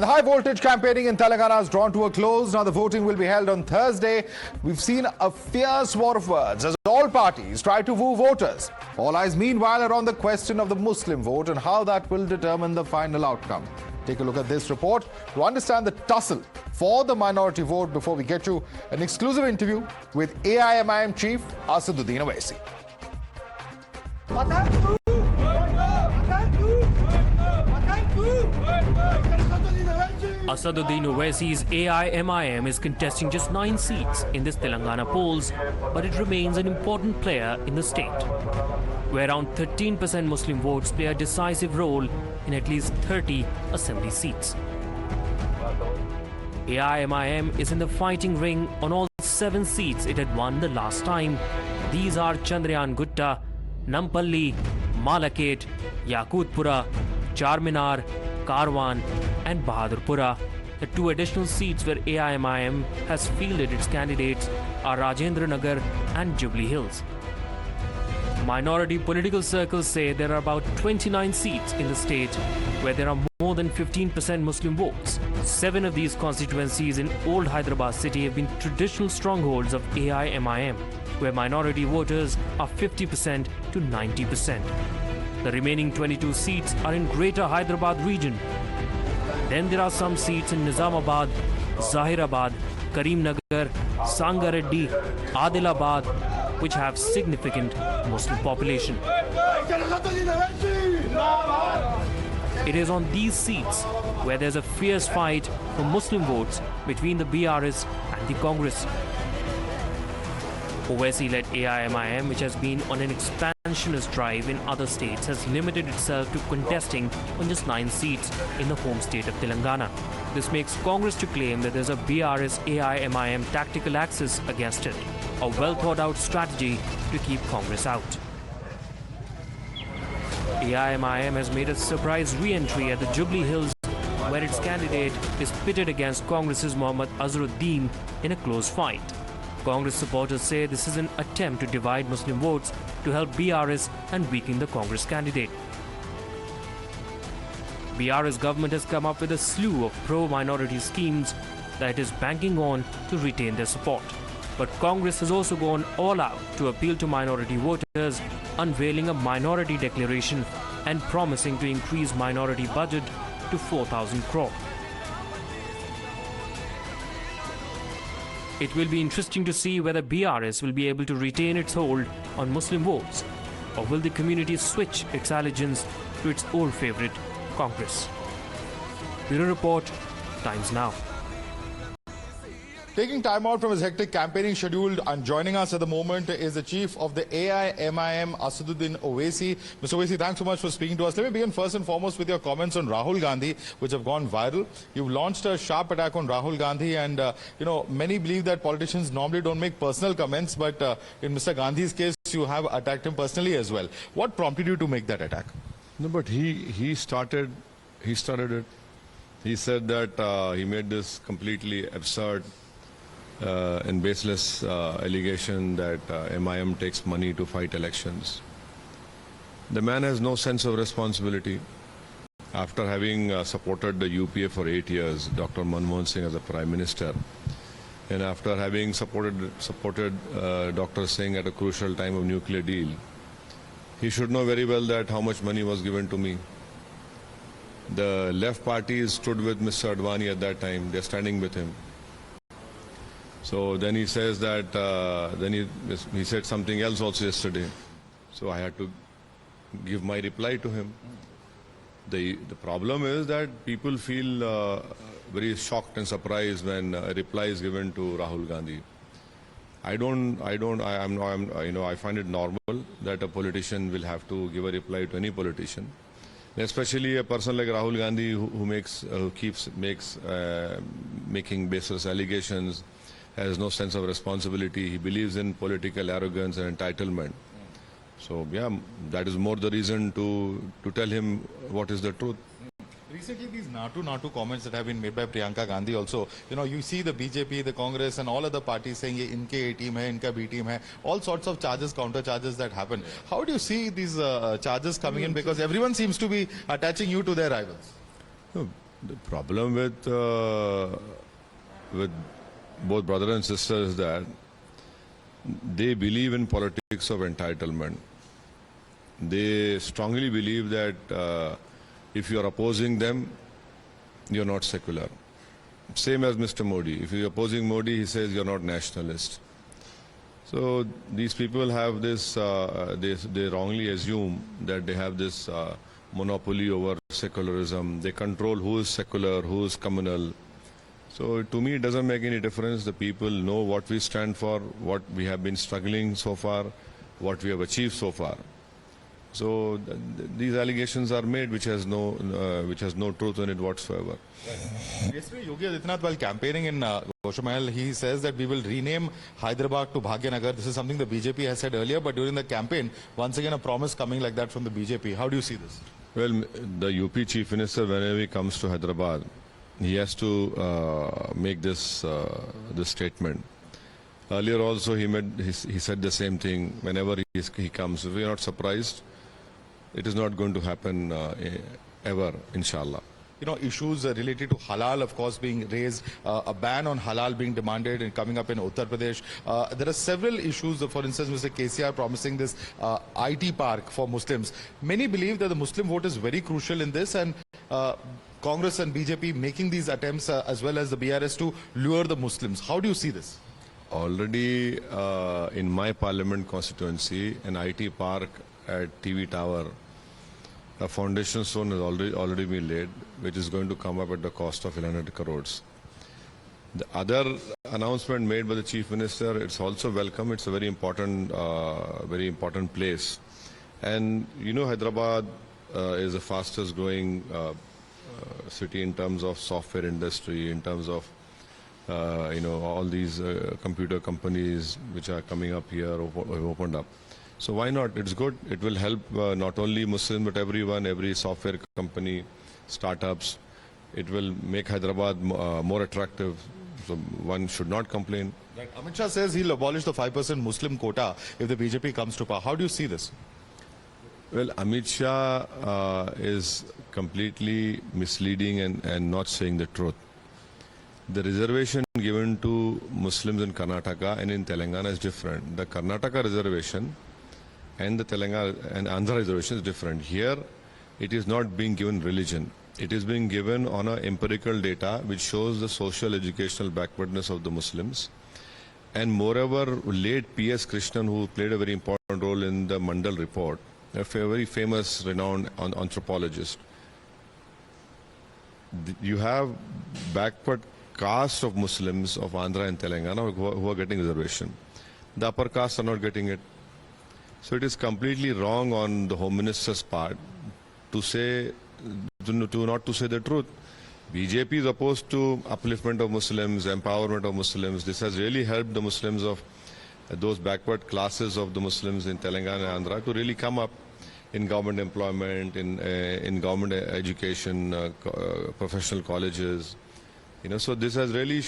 And the high voltage campaigning in Telangana has drawn to a close. Now the voting will be held on Thursday. We've seen a fierce war of words as all parties try to woo voters. All eyes meanwhile are on the question of the Muslim vote and how that will determine the final outcome. Take a look at this report to understand the tussle for the minority vote before we get you an exclusive interview with AIMIM Chief Asaduddin Owaisi. Asaduddin Owaisi's AIMIM is contesting just 9 seats in this Telangana polls, but it remains an important player in the state, where around 13% Muslim votes play a decisive role in at least 30 assembly seats. AIMIM is in the fighting ring on all 7 seats it had won the last time. These are Chandrayan Gutta, Nampalli, Malakhet, Yakutpura, Charminar, Karwan and Bahadurpura. The 2 additional seats where AIMIM has fielded its candidates are Rajendra Nagar and Jubilee Hills. Minority political circles say there are about 29 seats in the state where there are more than 15% Muslim votes. 7 of these constituencies in Old Hyderabad city have been traditional strongholds of AIMIM, where minority voters are 50% to 90%. The remaining 22 seats are in Greater Hyderabad region. Then there are some seats in Nizamabad, Zahirabad, Karimnagar, Sangareddy, Adilabad, which have significant Muslim population. It is on these seats where there's a fierce fight for Muslim votes between the BRS and the Congress. Owaisi-led AIMIM, which has been on an expansionist drive in other states, has limited itself to contesting on just 9 seats in the home state of Telangana. This makes Congress to claim that there's a BRS-AIMIM tactical axis against it, a well-thought-out strategy to keep Congress out. AIMIM has made a surprise re-entry at the Jubilee Hills, where its candidate is pitted against Congress's Mohammad Azharuddin in a close fight. Congress supporters say this is an attempt to divide Muslim votes to help BRS and weaken the Congress candidate. BRS government has come up with a slew of pro-minority schemes that it is banking on to retain their support. But Congress has also gone all out to appeal to minority voters, unveiling a minority declaration and promising to increase minority budget to 4,000 crore. It will be interesting to see whether BRS will be able to retain its hold on Muslim votes, or will the community switch its allegiance to its old favourite, Congress. Bureau Report, Times Now. Taking time out from his hectic campaigning schedule and joining us at the moment is the chief of the AIMIM, Asaduddin Owaisi. Mr. Owaisi, thanks so much for speaking to us. Let me begin first and foremost with your comments on Rahul Gandhi, which have gone viral. You've launched a sharp attack on Rahul Gandhi, and many believe that politicians normally don't make personal comments, but in Mr. Gandhi's case, you have attacked him personally as well. What prompted you to make that attack? No, but he started it. He said that he made this completely absurd and baseless allegation that MIM takes money to fight elections. The man has no sense of responsibility. After having supported the UPA for 8 years, Dr. Manmohan Singh as the Prime Minister, and after having supported Dr. Singh at a crucial time of nuclear deal, he should know very well that how much money was given to me. The left parties stood with Mr. Advani at that time. They're standing with him. So then he says that, he said something else also yesterday. So I had to give my reply to him. The problem is that people feel very shocked and surprised when a reply is given to Rahul Gandhi. I find it normal that a politician will have to give a reply to any politician, especially a person like Rahul Gandhi who keeps making baseless allegations, has no sense of responsibility. He believes in political arrogance and entitlement. So yeah, that is more the reason to tell him what is the truth. Recently, these Natu comments that have been made by Priyanka Gandhi also, you see the BJP, the Congress and all other parties saying, inke A team hai, inka B team hai, all sorts of charges, counter charges that happen. How do you see these charges coming in? Because everyone seems to be attaching you to their rivals. No, The problem with both brother and sister is that they believe in politics of entitlement. They strongly believe that if you are opposing them, you're not secular. Same as Mr. Modi. If you're opposing Modi, he says you're not nationalist. So these people have this, they wrongly assume that they have this monopoly over secularism. They control who is secular, who is communal. So to me, it doesn't make any difference. The people know what we stand for, what we have been struggling so far, what we have achieved so far. So these allegations are made, which has no truth in it whatsoever. Yesterday, Yogi Adityanath, while campaigning in Goshamahal, he says that we will rename Hyderabad to Bhagyanagar. This is something the BJP has said earlier, but during the campaign, once again, a promise coming like that from the BJP. How do you see this? Well, the UP Chief Minister, whenever he comes to Hyderabad, he has to make this statement. Earlier also, he said the same thing whenever he comes. We are not surprised. It is not going to happen ever, inshallah. You know, issues related to halal, of course, being raised, a ban on halal being demanded and coming up in Uttar Pradesh. There are several issues, for instance, Mr. KCR promising this IT park for Muslims. Many believe that the Muslim vote is very crucial in this, and Congress and BJP making these attempts as well as the BRS to lure the Muslims. How do you see this? Already in my parliament constituency, an IT park at TV Tower, a foundation stone has already been laid, which is going to come up at the cost of 1100 crores. The other announcement made by the Chief Minister, it's also welcome. It's a very important place. And you know, Hyderabad is the fastest growing city in terms of software industry, in terms of all these computer companies which are coming up here have opened up. So why not? It's good. It will help not only Muslims but everyone, every software company, startups. It will make Hyderabad more attractive. So one should not complain. Right. Amit Shah says he'll abolish the 5% Muslim quota if the BJP comes to power. How do you see this? Well, Amit Shah is completely misleading and not saying the truth. The reservation given to Muslims in Karnataka and in Telangana is different. The Karnataka reservation and the Telangana and Andhra reservation is different. Here, it is not being given religion. It is being given on a empirical data which shows the social educational backwardness of the Muslims. And moreover, late P.S. Krishnan, who played a very important role in the Mandal report, a very famous, renowned anthropologist. You have backward caste of Muslims of Andhra and Telangana who are getting reservation. The upper caste are not getting it. So it is completely wrong on the Home Minister's part to say, not to say the truth. BJP is opposed to upliftment of Muslims, empowerment of Muslims. This has really helped the Muslims of those backward classes of the Muslims in Telangana and Andhra to really come up in government employment, in government education, professional colleges. So this has really,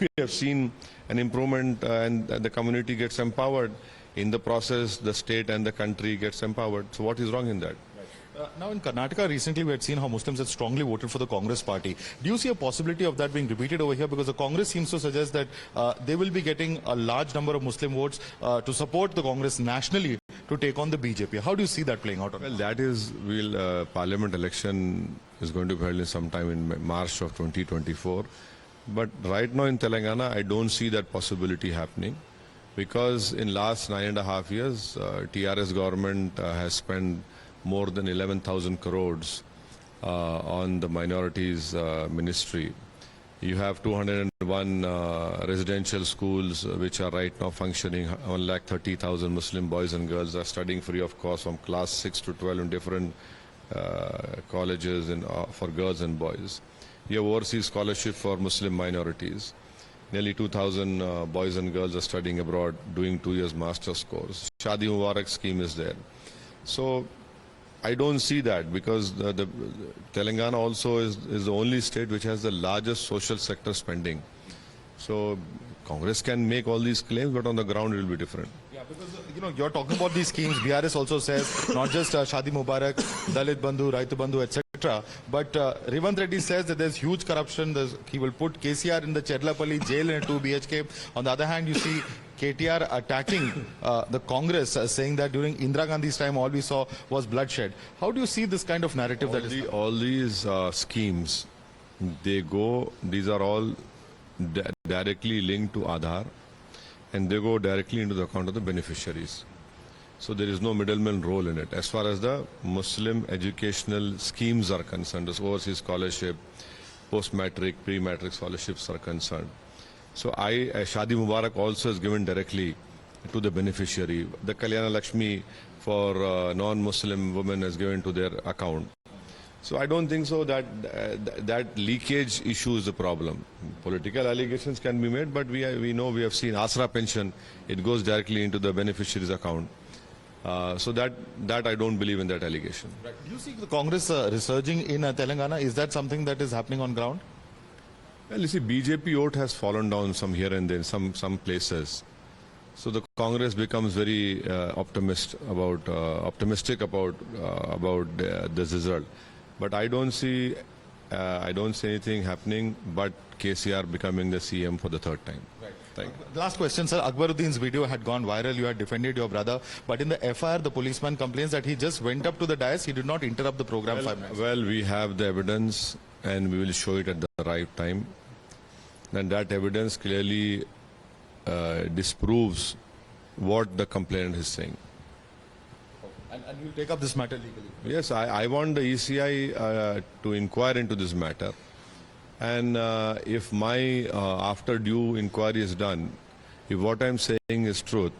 we have seen an improvement and the community gets empowered. In the process, the state and the country gets empowered. So what is wrong in that? Now in Karnataka, recently we had seen how Muslims had strongly voted for the Congress party. Do you see a possibility of that being repeated over here? Because the Congress seems to suggest that they will be getting a large number of Muslim votes to support the Congress nationally to take on the BJP. How do you see that playing out? Well, that is, parliament election is going to be held in sometime in March of 2024. But right now in Telangana, I don't see that possibility happening. Because in last 9.5 years, TRS government has spent more than 11,000 crores on the minorities ministry. You have 201 residential schools which are right now functioning. 130,000 Muslim boys and girls are studying free of cost from class 6 to 12 in different colleges for girls and boys. You have overseas scholarship for Muslim minorities. Nearly 2,000 boys and girls are studying abroad, doing 2 years master's course. Shadi Mubarak scheme is there. So I don't see that because the Telangana also is the only state which has the largest social sector spending. So Congress can make all these claims, but on the ground it will be different. Yeah, because you're talking about these schemes. BRS also says not just Shadi Mubarak, Dalit Bandhu, Raitu Bandhu, etc. etc. But Revant Reddy says that there's huge corruption. He will put KCR in the Cherlapalli jail in a 2 BHK. On the other hand, you see KTR attacking the Congress, saying that during Indira Gandhi's time all we saw was bloodshed. How do you see this kind of narrative? All these schemes, these are all directly linked to Aadhaar, and they go directly into the account of the beneficiaries. So there is no middleman role in it. As far as the Muslim educational schemes are concerned, the overseas scholarship, post-matric, pre-matric scholarships are concerned. So Shadi Mubarak also is given directly to the beneficiary. The Kalyana Lakshmi for non-Muslim women is given to their account. So I don't think so that that leakage issue is the problem. Political allegations can be made, but we have seen Asra pension, it goes directly into the beneficiary's account. So that I don't believe in that allegation. Right. Do you see the Congress resurging in Telangana? Is that something that is happening on ground? Well, you see, BJP vote has fallen down some here and there in some places. So the Congress becomes very optimistic about this result. But I don't see anything happening but KCR becoming the CM for the third time. Right. Thank you. Last question, sir. Akbaruddin's video had gone viral. You had defended your brother. But in the FIR, the policeman complains that he just went up to the dais. He did not interrupt the program 5 minutes. Well, we have the evidence and we will show it at the right time. And that evidence clearly disproves what the complainant is saying. And you'll take up this matter legally? Yes, I want the ECI to inquire into this matter. And if my after due inquiry is done, if what I'm saying is truth,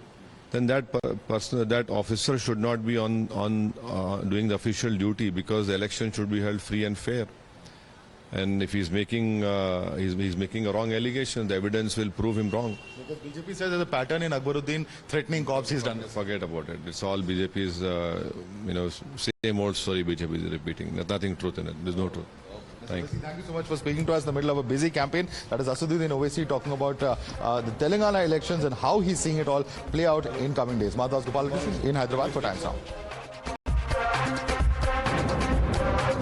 then that officer should not be on doing the official duty, because the election should be held free and fair. And if he's making a wrong allegation, the evidence will prove him wrong. Because BJP says there's a pattern in Akbaruddin threatening cops. He's done this. Forget about it. It's all BJP's, same old story BJP is repeating. There's nothing truth in it. There's no truth. Thank you. Thank you so much for speaking to us in the middle of a busy campaign. That is Asaduddin Owaisi talking about the Telangana elections and how he's seeing it all play out in coming days. Madhavdas in Hyderabad for Times Now.